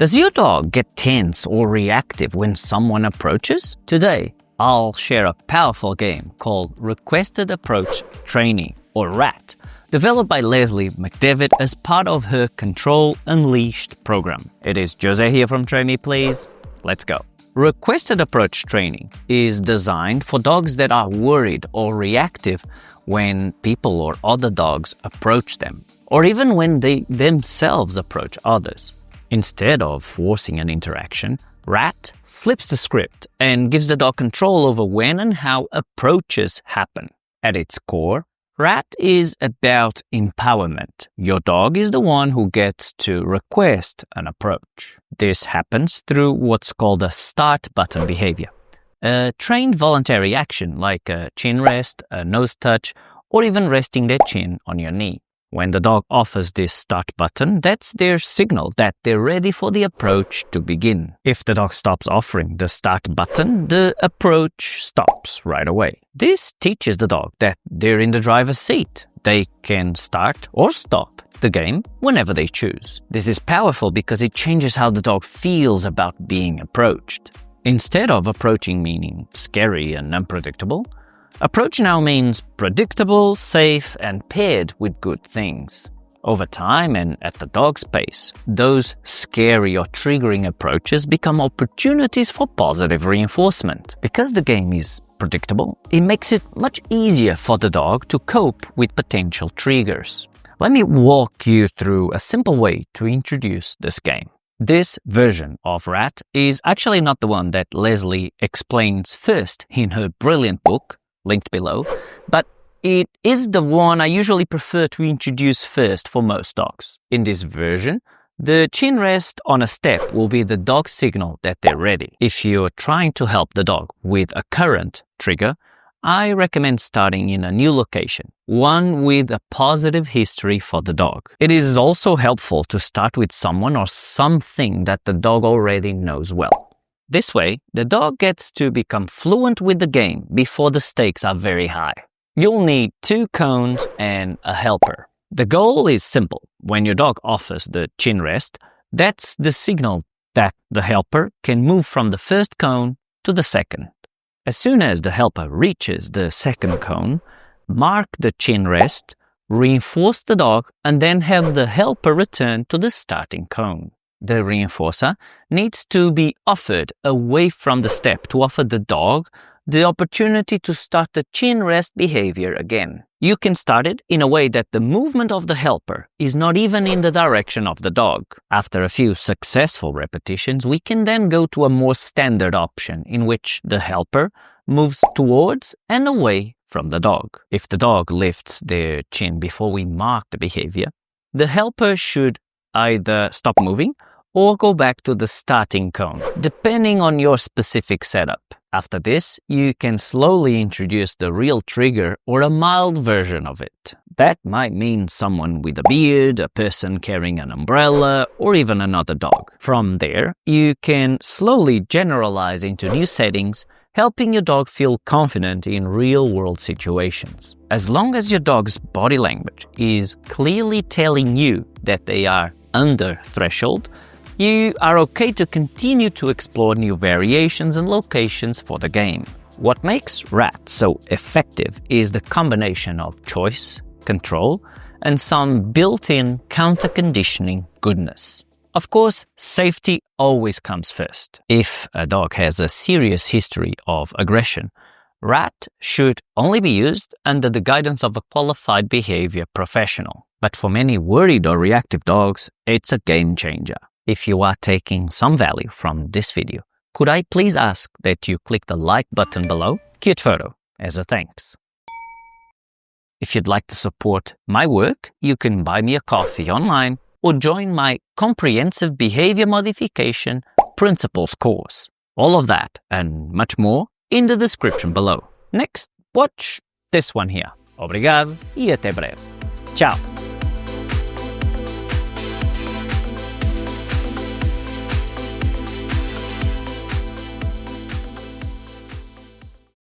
Does your dog get tense or reactive when someone approaches? Today, I'll share a powerful game called Requested Approach Training, or RAT, developed by Leslie McDevitt as part of her Control Unleashed program. It is Jose here from Train Me Please. Let's go. Requested Approach Training is designed for dogs that are worried or reactive when people or other dogs approach them, or even when they themselves approach others. Instead of forcing an interaction, RAT flips the script and gives the dog control over when and how approaches happen. At its core, RAT is about empowerment. Your dog is the one who gets to request an approach. This happens through what's called a start button behavior, a trained voluntary action like a chin rest, a nose touch, or even resting their chin on your knee. When the dog offers this start button, that's their signal that they're ready for the approach to begin. If the dog stops offering the start button, the approach stops right away. This teaches the dog that they're in the driver's seat. They can start or stop the game whenever they choose. This is powerful because it changes how the dog feels about being approached. Instead of approaching meaning scary and unpredictable, approach now means predictable, safe, and paired with good things. Over time and at the dog's pace, those scary or triggering approaches become opportunities for positive reinforcement. Because the game is predictable, it makes it much easier for the dog to cope with potential triggers. Let me walk you through a simple way to introduce this game. This version of RAT is actually not the one that Leslie explains first in her brilliant book, linked below, but it is the one I usually prefer to introduce first for most dogs. In this version, the chin rest on a step will be the dog's signal that they're ready. If you're trying to help the dog with a current trigger, I recommend starting in a new location, one with a positive history for the dog. It is also helpful to start with someone or something that the dog already knows well. This way, the dog gets to become fluent with the game before the stakes are very high. You'll need 2 cones and a helper. The goal is simple. When your dog offers the chin rest, that's the signal that the helper can move from the first cone to the second. As soon as the helper reaches the second cone, mark the chin rest, reinforce the dog, and then have the helper return to the starting cone. The reinforcer needs to be offered away from the step to offer the dog the opportunity to start the chin rest behavior again. You can start it in a way that the movement of the helper is not even in the direction of the dog. After a few successful repetitions, we can then go to a more standard option in which the helper moves towards and away from the dog. If the dog lifts their chin before we mark the behavior, the helper should either stop moving or go back to the starting cone, depending on your specific setup. After this, you can slowly introduce the real trigger or a mild version of it. That might mean someone with a beard, a person carrying an umbrella, or even another dog. From there, you can slowly generalize into new settings, helping your dog feel confident in real-world situations. As long as your dog's body language is clearly telling you that they are under threshold, you are okay to continue to explore new variations and locations for the game. What makes RAT so effective is the combination of choice, control, and some built-in counter-conditioning goodness. Of course, safety always comes first. If a dog has a serious history of aggression, RAT should only be used under the guidance of a qualified behavior professional. But for many worried or reactive dogs, it's a game changer. If you are taking some value from this video, could I please ask that you click the like button below? Cute photo as a thanks. If you'd like to support my work, you can buy me a coffee online or join my comprehensive behavior modification principles course. All of that and much more in the description below. Next, watch this one here. Obrigado e até breve. Ciao.